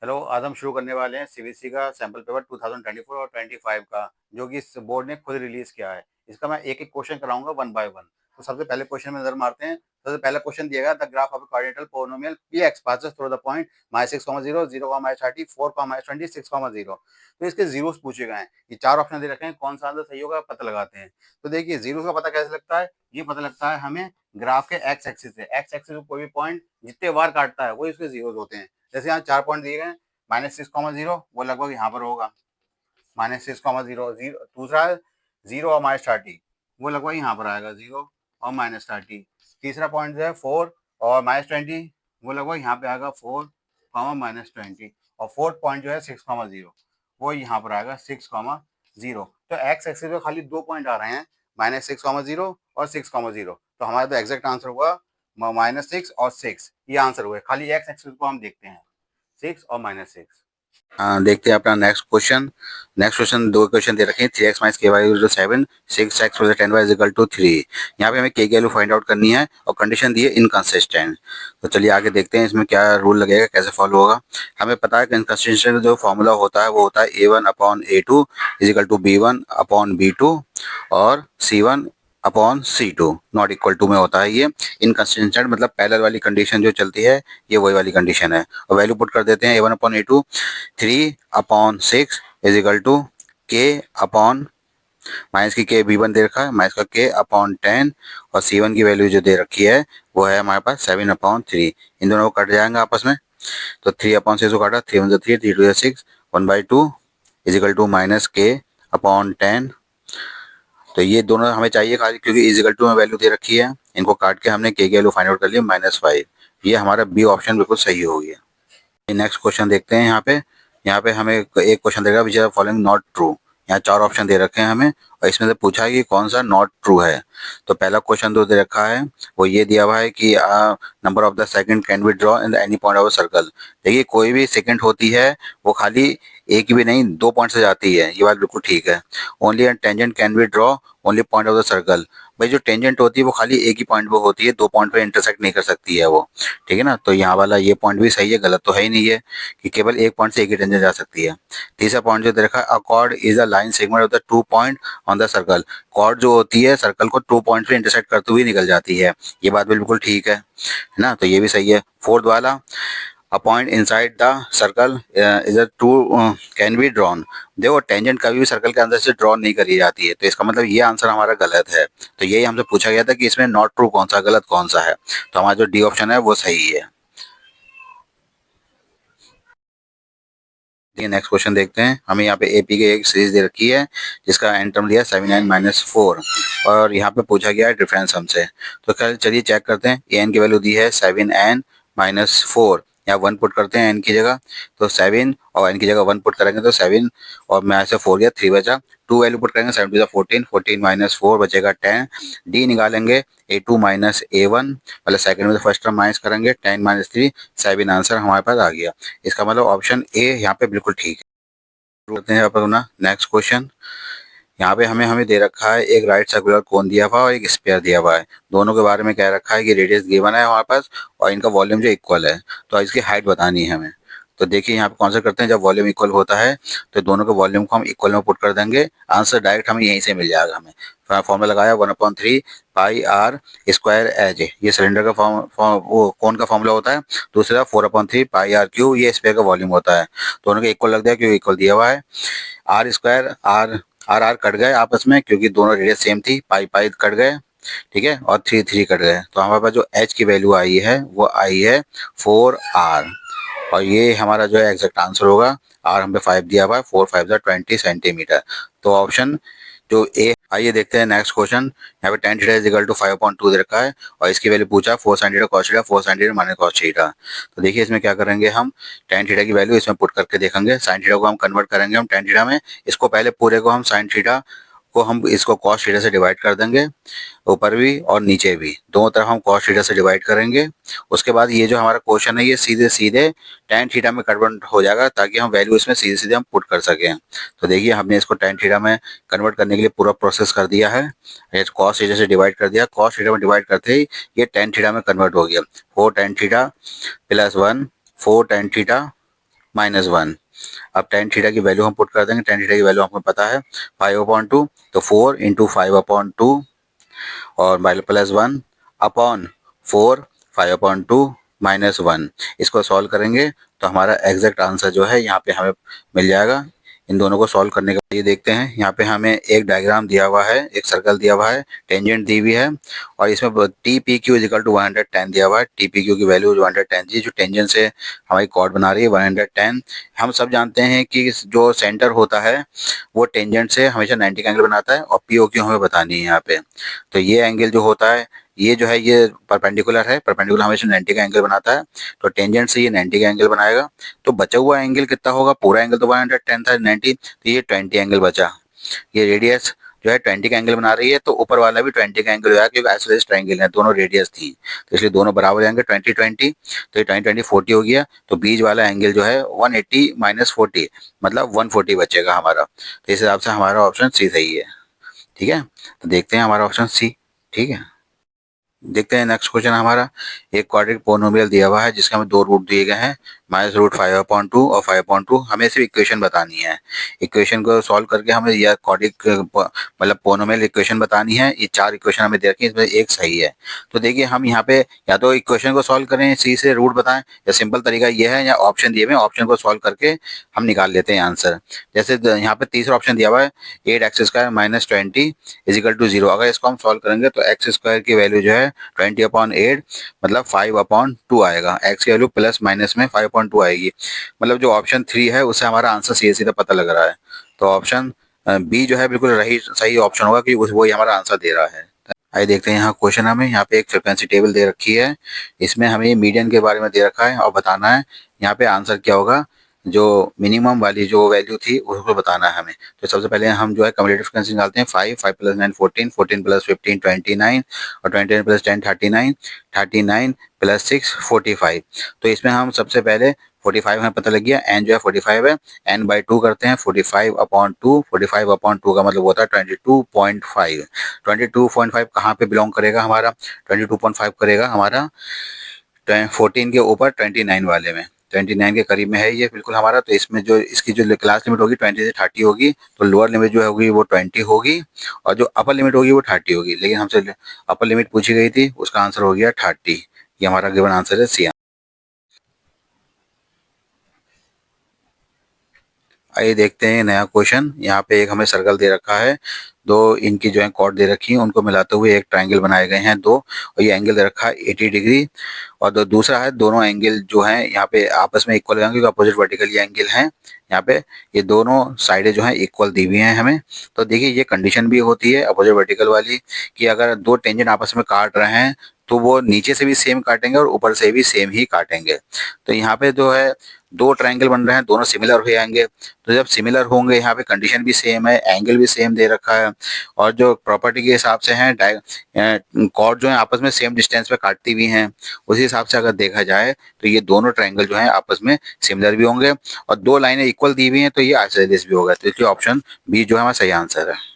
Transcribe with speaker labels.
Speaker 1: Hello, आज हम शुरू करने वाले हैं सीबीएसई का सैंपल पेपर 2024 और 25 का, जो कि इस बोर्ड ने खुद रिलीज किया है। इसका मैं एक-एक क्वेश्चन कराऊंगा वन बाय वन। तो सबसे पहले क्वेश्चन में नजर मारते हैं। सबसे पहला क्वेश्चन दिया गया, the graph of coordinate polynomial px passes through the point -6, 0, 0, -30, 4, -20, 6, 0। तो इसके जीरोस पूछे गए हैं। ये चार ऑप्शन दे रखे हैं, कौन सा आंसर सही होगा पता लगाते हैं। तो देखिए, जीरोस का पता कैसे लगता है? ये पता लगता है हमें ग्राफ के एक्स एक्सिस से। एक्स एक्सिस में कोई भी पॉइंट जितने बार काटता है वही उसके जीरोस होते हैं। जैसे यहाँ 4 पॉइंट दिए गए हैं, -6, 0, वो लगभग यहाँ पर होगा। -6, 0, दूसरा है 0 और -30, वो लगभग यहाँ पर आएगा, 0 और -30। तीसरा पॉइंट जो है 4 और -20, वो लगभग यहाँ पे आएगा, 4, -20। और फोर्थ पॉइंट जो है 6, 0, वो यहाँ पर आएगा, 6, 0। तो एक्स एक्सिस में खाली दो पॉइंट आ रहे हैं, -6, 0 और 6, 0। तो हमारा तो एग्जैक्ट आंसर हुआ -6 और 6, ये आंसर हुए। खाली एक्स एक्सिस को हम देखते हैं, 6 और -6। देखते हैं अपना नेक्स्ट क्वेश्चन। नेक्स्ट क्वेश्चन, दो क्वेश्चन दे रखे हैं, 3x माइनस के Y 7, 6x plus 10y equal to 3। यहाँ पे हमें के की वैल्यू फाइंड आउट करनी है और कंडीशन दी है इनकंसिस्टेंट। तो चलिए आगे देखते हैं इसमें क्या रूल लगेगा, कैसे फॉलो होगा। हमें पता है कि इनकंसिस्टेंट जो फॉर्मूला होता है वो होता है a1/a2 इजिकल टू b1/b2 और c1/c2 नॉट इक्वल टू में होता है। ये इनकंसिस्टेंट मतलब पैरेलल वाली कंडीशन जो चलती है, ये वही वाली कंडीशन है। और वैल्यू पुट कर देते हैं, a1/a2 3/6 इज इक्वल टू के अपॉन माइनस की के b1 दे रखा है, माइनस का k/10 और c1 की वैल्यू जो दे रखी है वो है हमारे पास 7/3। इन दोनों को कट जाएंगे आपस में, तो 3/6 को काटा, 3 1 3, 3 2 6, 1/2 is equal to minus k/10। तो ये दोनों हमें चाहिए खाली, क्योंकि इज इक्वल टू में वैल्यू दे रखी है। इनको काट के हमने के की वैल्यू फाइंड आउट कर लिया, -5। ये हमारा बी ऑप्शन बिल्कुल सही हो गया। नेक्स्ट क्वेश्चन देखते हैं। यहाँ पे हमें एक क्वेश्चन देगा, which are following not true. यहाँ चार ऑप्शन दे रखे हैं हमें, और इसमें से पूछा है कि कौन सा नॉट ट्रू है। तो पहला क्वेश्चन जो दे रखा है वो ये दिया हुआ है कि number of the second can be draw in any point of a circle. देखिए, कोई भी सेकंड होती है वो खाली एक भी नहीं, दो पॉइंट से जाती है, ये बात बिल्कुल ठीक है। Only and tangent can be draw only point of the circle. भाई, जो टेंजेंट होती है वो खाली एक ही पॉइंट पे होती है, दो पॉइंट पे इंटरसेक्ट नहीं कर सकती है वो, ठीक है ना। तो यहाँ वाला ये पॉइंट भी सही है, गलत तो है ही नहीं है कि केवल एक पॉइंट से एक ही टेंजेंट जा सकती है। तीसरा पॉइंट जो दे रखा है, a chord is a line segment of the two point on the circle. Chord जो होती है सर्कल को टू पॉइंट पे इंटरसेक्ट करते हुए निकल जाती है, ये बात बिल्कुल ठीक है ना, तो ये भी सही है। फोर्थ वाला, a point inside the circle is a two can be drawn. देखो, टेंजेंट कभी भी सर्कल के अंदर से ड्रॉ नहीं करी जाती है, तो इसका मतलब ये आंसर हमारा गलत है। तो यही हमसे पूछा गया था कि इसमें नॉट ट्रू कौन सा, गलत कौन सा है। तो हमारा जो डी ऑप्शन है वो सही है। नेक्स्ट क्वेश्चन देखते हैं। हमें यहाँ पे एपी की एक सीरीज दे रखी है जिसका एन टर्म दिया 7n-4, और यहाँ पे पूछा गया है डिफरेंस हमसे। तो चलिए चेक करते हैं। एन की वैल्यू दी है 7n-4, यहाँ 1 पुट करते हैं एन की जगह, तो 7, और एन की जगह 1 पुट करेंगे तो 7, और मैं से 4 गया, 3 बचा। 2 वैल्यू पुट करेंगे, 7 2 14, 14 - 4 बचेगा 10। डी निकालेंगे, A2 - A1, मतलब सेकंड में तो फर्स्ट टर्म माइनस करेंगे, 10 - 3, 7 आंसर हमारे पास आ गया। इसका मतलब ऑप्शन ए यहाँ पे बिल्कुल ठीक है। करते हैं अपना नेक्स्ट क्वेश्चन। यहाँ पे हमें हमें दे रखा है एक राइट सर्कुलर कोन दिया हुआ है और एक स्फीयर दिया हुआ है। दोनों के बारे में कह रखा है कि रेडियस गिवन है हमारे पास और इनका वॉल्यूम जो इक्वल है, तो इसकी हाइट बतानी है हमें। तो देखिए, यहाँ पे कौन सा करते हैं, जब वॉल्यूम इक्वल होता है तो दोनों के वॉल्यूम को हम इक्वल में पुट कर देंगे, आंसर डायरेक्ट हमें यहीं से मिल जाएगा। हमें फॉर्मूला लगाया 1/3 पाई आर स्क्वायर एज। ये सिलेंडर का वो कोन का फॉर्मूला होता है। दूसरा 4/3 पाई आर क्यू, ये स्फीयर का वॉल्यूम होता है। दोनों के इक्वल लग दिया क्योंकि इक्वल दिया हुआ है। R square R R R cut गए आपस में क्योंकि दोनों रेडियस सेम थी, पाई पाई कट गए, ठीक है, और 3 3 कट गए। तो हमारे पास जो एच की वैल्यू आई है वो आई है 4r, और ये हमारा जो है एग्जैक्ट आंसर होगा। आर हम पे 5 दिया हुआ है, 4 5 20 सेंटीमीटर। तो ऑप्शन जो ए। आइए देखते हैं नेक्स्ट क्वेश्चन। यहाँ पे tan theta is equal to 5/2 दे रखा है और इसकी वैल्यू पूछा 4 sin theta cos theta, 4 sin theta minus cos theta. तो देखिए, इसमें क्या करेंगे, हम tan थीटा की वैल्यू इसमें पुट करके देखेंगे। sin थीटा को हम कन्वर्ट करेंगे हम tan थीटा में। इसको पहले पूरे को हम sin थीटा को हम इसको cos थीटा से डिवाइड कर देंगे, ऊपर भी और नीचे भी दोनों तरफ हम cos थीटा से डिवाइड करेंगे। उसके बाद ये जो हमारा क्वेश्चन है ये सीधे सीधे tan थीटा में कन्वर्ट हो जाएगा, ताकि हम वैल्यू इसमें सीधे सीधे हम पुट कर सकें। तो देखिए, हमने इसको tan थीटा में कन्वर्ट करने के लिए पूरा प्रोसेस कर दिया है। ये cos थीटा से डिवाइड कर दिया, cos थीटा में डिवाइड करते ही ये tan थीटा में कन्वर्ट हो गया। 4 tan थीटा +1 4 tan थीटा -1। अब tan थीटा की वैल्यू हम पुट कर देंगे। tan थीटा की वैल्यू हमको पता है 5/2, तो 4 × 5/2 और +1 अपॉन 4 5/2 -1। इसको सॉल्व करेंगे तो हमारा एग्जैक्ट आंसर जो है यहाँ पे हमें मिल जाएगा। इन दोनों को सॉल्व करने के बाद ये देखते हैं, यहाँ पे हमें एक डायग्राम दिया हुआ है, एक सर्कल दिया हुआ है, टेंजेंट दी हुई है और इसमें T P Q equal to 110 दिया हुआ है। टी पी क्यू की वैल्यू 110 थी, जो टेंजेंट से हमारी कॉर्ड बना रही है 110। हम सब जानते हैं कि जो सेंटर होता है वो टेंजेंट से हमेशा 90 का एंगल बनाता है और पी ओ क्यू हमें बतानी है यहाँ पे। तो ये एंगल जो होता है ये जो है ये परपेंडिकुलर है, परपेंडिकुलर हमेशा 90 का एंगल बनाता है, तो टेंजेंट से ये 90 का एंगल बनाएगा। तो बचा हुआ एंगल कितना होगा, पूरा एंगल तो 110 था 90, तो ये 20 एंगल बचा। ये रेडियस जो है 20 का एंगल बना रही है, तो ऊपर वाला भी 20 का एंगल हो जाएगा क्योंकि आइसोसेलेस ट्रायंगल है, दोनों रेडियस थी, तो इसलिए दोनों बराबर हो जाएंगे 20 20। तो ये 20 20 40 हो गया, तो बीच वाला एंगल जो है 180 -40 मतलब 140 बचेगा हमारा। तो इस हिसाब से हमारा ऑप्शन सी सही है। ठीक है, तो देखते हैं हमारा ऑप्शन सी। ठीक है, देखते हैं नेक्स्ट क्वेश्चन हमारा। एक क्वाड्रेटिक पोलिनोमियल दिया हुआ है जिसके हमें दो रूट दिए गए हैं, -√5/2 और 5/2। हमें सिर्फ इक्वेशन बतानी है। इक्वेशन को सॉल्व करके हमें यह क्वाड्रेटिक मतलब पोलिनोमियल इक्वेशन बतानी है। ये 4 इक्वेशन हमें दे रखी है, इसमें एक सही है। तो देखिए हम यहाँ पे या तो इक्वेशन को सॉल्व करें, सी से रूट बताएं, या सिंपल तरीका ये है या ऑप्शन दिए हुए ऑप्शन को सॉल्व करके हम निकाल लेते हैं आंसर। जैसे यहाँ पे तीसरा ऑप्शन दिया हुआ है 8x² -20 = 0। अगर इसको हम सॉल्व करेंगे तो x² की वैल्यू जो है 20/8 मतलब 5/2 आएगा। x की वैल्यू प्लस माइनस में 5/2 आएगी, मतलब जो ऑप्शन 3 है उससे हमारा आंसर सीधा सीधा पता लग रहा है। तो ऑप्शन बी जो है बिल्कुल रही सही ऑप्शन होगा कि वो ही हमारा आंसर दे रहा है। आइए देखते हैं यहाँ क्वेश्चन। हमें यहाँ पे एक फ्रीक्वेंसी टेबल दे रखी है, इसमें हमें मीडियन के बारे में दे रखा है और बताना है यहाँ पे आंसर क्या होगा। जो मिनिमम वाली जो वैल्यू थी उसको बताना है हमें। तो सबसे पहले हम जो है कम्युलेटिव फ्रीक्वेंसी निकालते हैं। 5 5 + 9 14, 14 + 15 29 और 29 + 10 39, 39 + 6 45। तो इसमें हम सबसे पहले 45 हमें पता लग गया, n जो है 45 है, n/2 करते हैं। 45/2, 45/2 का मतलब होता है 22.5। 22.5 कहाँ पे बिलोंग करेगा हमारा, 22.5 करेगा हमारा 14 के ऊपर 29 वाले में, 29 के करीब में है ये बिल्कुल हमारा। तो इसमें जो इसकी जो क्लास लिमिट होगी 20 से 30 होगी, तो लोअर लिमिट जो होगी वो 20 होगी और जो अपर लिमिट होगी वो 30 होगी। लेकिन हमसे अपर लिमिट पूछी गई थी, उसका आंसर हो गया 30। ये हमारा गिवन आंसर है सी। आइए देखते हैं नया क्वेश्चन। यहाँ पे एक हमें सर्कल दे रखा है, दो इनकी जो है कॉर्ड दे रखी है, उनको मिलाते हुए एक ट्रायंगल बनाए गए हैं दो, और ये एंगल दे रखा है 80 डिग्री। और दूसरा है दोनों एंगल जो है यहाँ पे आपस में इक्वल होंगे, अपोजिट वर्टिकल ये एंगल हैं यहाँ पे। ये दोनों साइडें जो है इक्वल दी हुई हैं हमें। तो देखिए ये कंडीशन भी होती है अपोजिट वर्टिकल वाली कि अगर दो टेंजेंट आपस में काट रहे हैं तो वो नीचे से भी सेम काटेंगे और ऊपर से भी सेम ही काटेंगे। तो यहाँ पे जो है दो ट्रायंगल बन रहे हैं, दोनों सिमिलर हो जाएंगे। तो जब सिमिलर होंगे यहाँ पे कंडीशन भी सेम है, एंगल भी सेम दे रखा है, और जो प्रॉपर्टी के हिसाब से हैं कॉर्ड जो है आपस में सेम डिस्टेंस पे काटती भी हैं, उसी हिसाब से अगर देखा जाए तो ये दोनों ट्रायंगल जो है आपस में सिमिलर भी होंगे और दो लाइनें इक्वल दी हुई हैं, तो ये आइसोसेलेस भी होगा। तो इसलिए ऑप्शन बी जो है हमारा सही आंसर है।